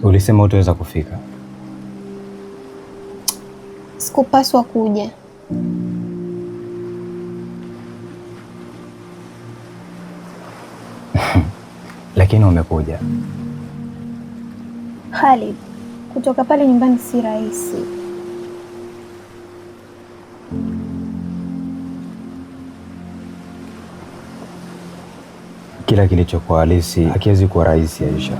Ulisema utaweza kufika. Sikupaswa kuja. Lakini umekuja. Khalid, kutoka pale nyumbani si rahisi. Kila kilichokuwa halisi hakiwezi kuwa rahisi, Aisha.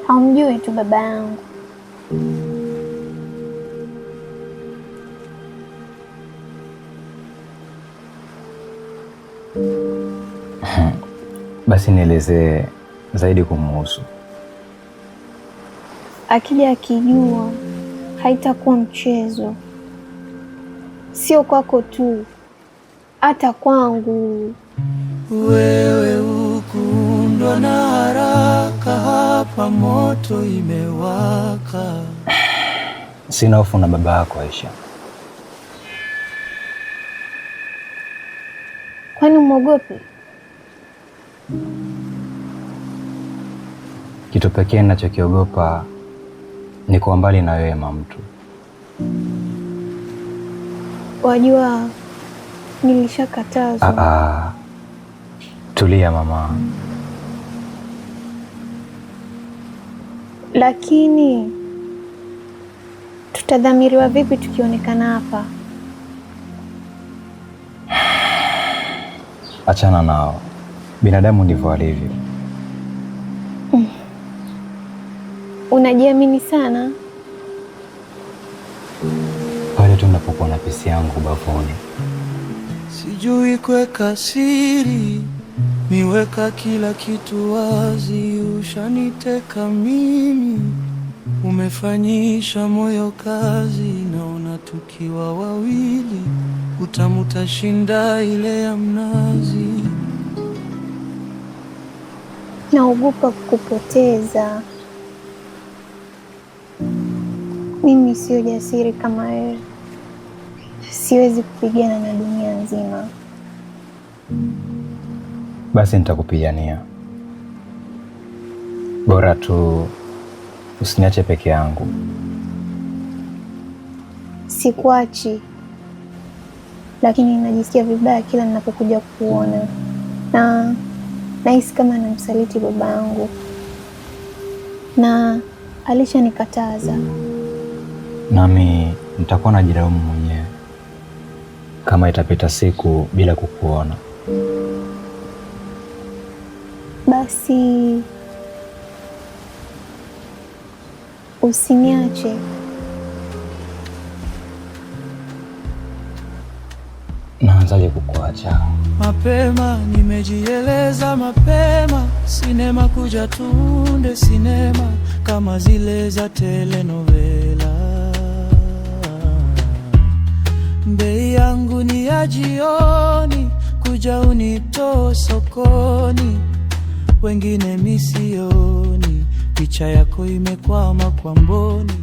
Haumjui tu baba yangu. Basi nielezee zaidi kumuhusu. Akija akijua haitakuwa mchezo, sio kwako tu, hata kwangu. Wewe ukundwa na haraka, hapa moto imewaka. Sina hofu na baba yako, Aisha. Kwani umwogopi? Kitu pekee ninachokiogopa ni kuwa mbali na wewe, Mamtu. Wajua, nilishakatazwa. Tulia mama. Lakini tutadhamiriwa vipi tukionekana hapa? Achana nao, binadamu ndivyo walivyo. Unajiamini sana pale tunapokuwa na pisi yangu bavuni. Sijui kuweka siri, miweka kila kitu wazi. Ushaniteka mimi, umefanyisha moyo kazi. Naona tukiwa wawili, utamu utashinda ile ya mnazi. naogopa kukupoteza. Mimi sio jasiri kama wewe. Siwezi kupigana na dunia nzima. Basi nitakupigania. Bora tu usiniache peke yangu. Sikuachi, lakini najisikia vibaya kila ninapokuja kuona, na nahisi kama namsaliti baba yangu, na alishanikataza. Nami nitakuwa najilaumu mwenyewe kama itapita siku bila kukuona. Basi usiniache. Naanzaje kukuacha? Mapema nimejieleza mapema, sinema kuja tunde sinema kama zile za telenovela. Bei yangu ni ya jioni, kuja unitoe sokoni, wengine misioni, picha yako imekwama kwa mboni.